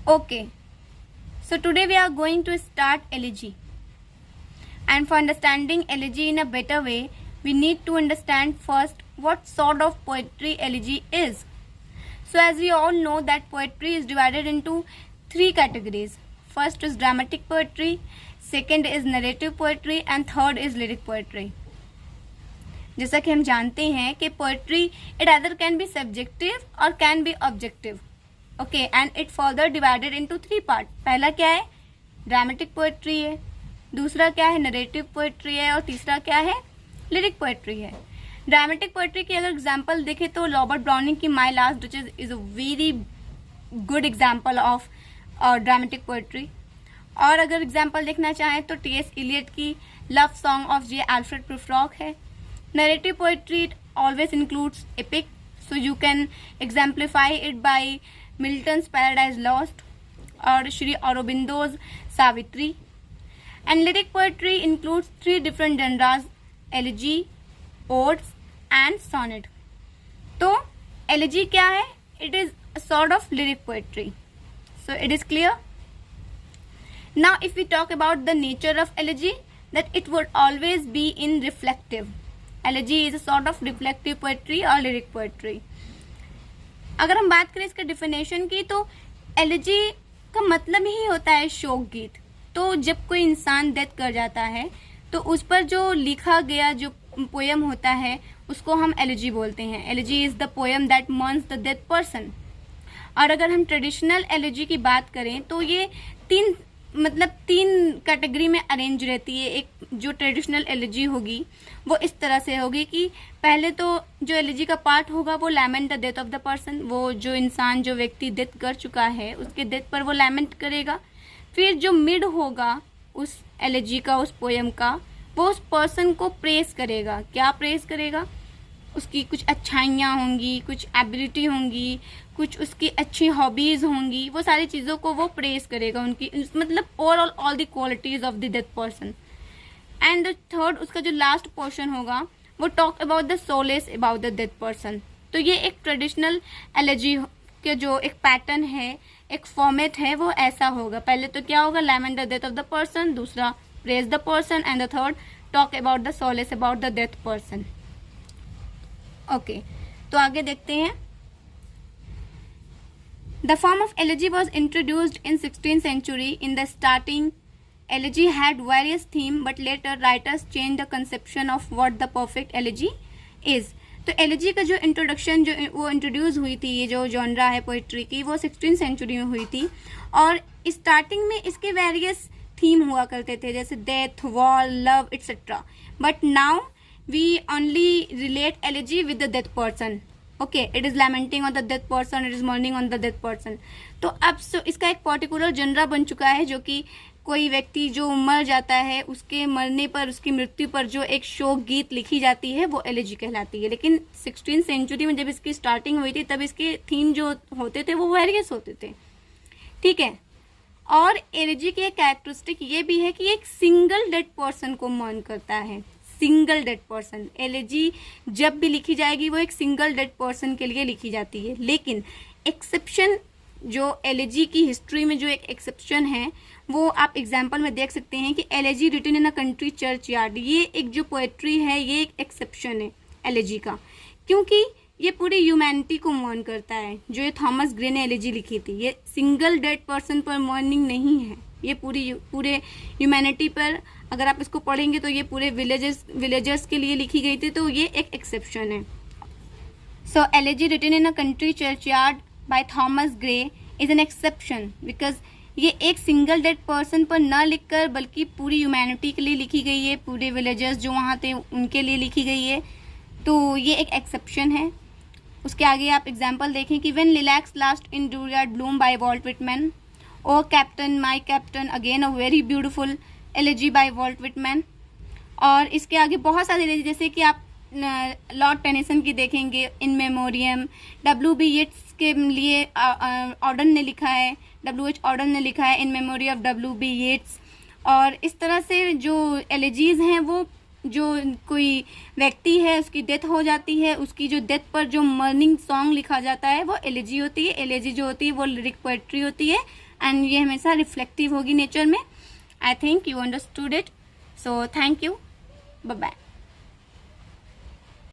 Okay, so today we are going to start elegy. And for understanding elegy in a better way, we need to understand first what sort of poetry elegy is. So as we all know that poetry is divided into three categories. First is dramatic poetry, second is narrative poetry and third is lyric poetry. जैसा कि हम जानते हैं कि poetry it either can be subjective और can be objective. Okay, and it further divided into three part. पहला क्या है? ड्रामेटिक पोएट्री है, दूसरा क्या है? नरेटिव पोएट्री है और तीसरा क्या है? लिरिक पोएट्री है. ड्रामेटिक पोएट्री की अगर एग्जांपल देखें तो रॉबर्ट ब्राउनिंग की my last duchess is a very good example of dramatic poetry. और अगर एग्जांपल देखना चाहें तो टी.एस. इलियट की love song of J. Alfred Prufrock है. Narrative poetry it always includes epic, so you can exemplify it by Milton's Paradise Lost or Shri Aurobindo's Savitri. And lyric poetry includes three different genres: elegy, odes and sonnet. तो elegy क्या है? It is a sort of lyric poetry. So it is clear. Now if we talk about the nature of elegy, that it would always be in reflective. Elegy is a sort of reflective poetry और lyric poetry. अगर हम बात करें इसके definition की तो elegy का मतलब ही होता है शोक गीत. तो जब कोई इंसान डेथ कर जाता है तो उस पर जो लिखा गया जो पोएम होता है उसको हम एलेजी बोलते हैं. Elegy is the poem that mourns the death person. और अगर हम ट्रेडिशनल एलेजी की बात करें तो ये तीन कैटेगरी में अरेंज रहती है. एक जो ट्रेडिशनल एलेजी होगी वो इस तरह से होगी कि पहले तो जो एलेजी का पार्ट होगा वो lament the death of the person. वो जो इंसान जो व्यक्ति डेथ कर चुका है उसके डेथ पर वो लैमेंट करेगा. फिर जो मिड होगा उस एलेजी का, उस पोएम का, वो उस पर्सन को प्रेस करेगा. क्या प्रेस करेगा? उसकी कुछ अच्छाइयाँ होंगी, कुछ एबिलिटी होंगी, कुछ उसकी अच्छी हॉबीज होंगी, वो सारी चीज़ों को वो प्रेस करेगा, उनकी मतलब overall all the qualities of the death person. And the third उसका जो लास्ट पोर्शन होगा वो talk about the solace about the death person. तो ये एक ट्रेडिशनल एलेजी के जो एक पैटर्न है, एक फॉर्मेट है, वो ऐसा होगा. पहले तो क्या होगा? Lament the death of the person, दूसरा praise the person and the third talk about the solace about the death person. Okay, तो आगे देखते हैं. The form of elegy was introduced in 16th century. In the starting, elegy had various themes, but later writers changed the conception of what the perfect elegy is. तो elegy का जो introduction जो वो introduce हुई थी, ये जो genre है पोइट्री की, वो 16th सेंचुरी में हुई थी. और स्टार्टिंग में इसके वेरियस थीम हुआ करते थे जैसे death, war, love etcetera. But now we only relate elegy with the death person. Okay, it is lamenting on the death person, it is mourning on the death person. तो अब इसका एक particular genre बन चुका है जो कि कोई व्यक्ति जो मर जाता है उसके मरने पर, उसकी मृत्यु पर जो एक शोक गीत लिखी जाती है वो एलेजी कहलाती है. लेकिन 16th सेंचुरी में जब इसकी स्टार्टिंग हुई थी तब इसके थीम जो होते थे वो वेरियस होते थे. ठीक है. और एलेजी की एक कैरेक्टरिस्टिक ये भी है कि एक सिंगल डेड पर्सन को मॉर्न करता है. Single dead person. एलेजी जब भी लिखी जाएगी वो एक सिंगल डेड पर्सन के लिए लिखी जाती है. लेकिन एक्सेप्शन जो एलेजी की हिस्ट्री में जो एक एक्सेप्शन है वो आप एग्जाम्पल में देख सकते हैं कि elegy written in a country churchyard, ये एक जो पोएट्री है ये एक एक्सेप्शन है एलेजी का, क्योंकि ये पूरी ह्यूमैनिटी को मॉर्न करता है. जो ये थॉमस ग्रे ने एलेजी लिखी थी ये सिंगल डेड पर्सन पर मॉर्निंग नहीं है, ये पूरे ह्यूमैनिटी पर अगर आप इसको पढ़ेंगे तो ये पूरे विलेजर्स के लिए लिखी गई थी. तो ये एक एक्सेप्शन है. So elegy written in a country churchyard by Thomas Gray is an exception because ये एक सिंगल डेड पर्सन पर न लिखकर बल्कि पूरी ह्यूमैनिटी के लिए लिखी गई है, पूरे विलेजर्स जो वहाँ थे उनके लिए लिखी गई है. तो ये एक एक्सेप्शन है. उसके आगे आप एग्जाम्पल देखें कि when lilacs last in dooryard bloom by Walt Whitman, O captain my captain, again a very beautiful elegy by Walt Whitman. और इसके आगे बहुत सारे एलेजी जैसे कि आप लॉर्ड टेनिसन की देखेंगे, इन मेमोरियम, W.B. येट्स के लिए ऑर्डन ने लिखा है, W.H. ऑर्डन ने लिखा है इन मेमोरी ऑफ W.B. येट्स. और इस तरह से जो एलेजीज हैं वो जो कोई व्यक्ति है उसकी डेथ हो जाती है, उसकी जो डेथ पर जो मर्निंग सॉन्ग लिखा जाता है वो एलेजी होती है. एलेजी जो होती है वो लिरिक पोएट्री होती है एंड ये हमेशा रिफ्लेक्टिव होगी नेचर में. I think you understood it. So thank you. Bye bye.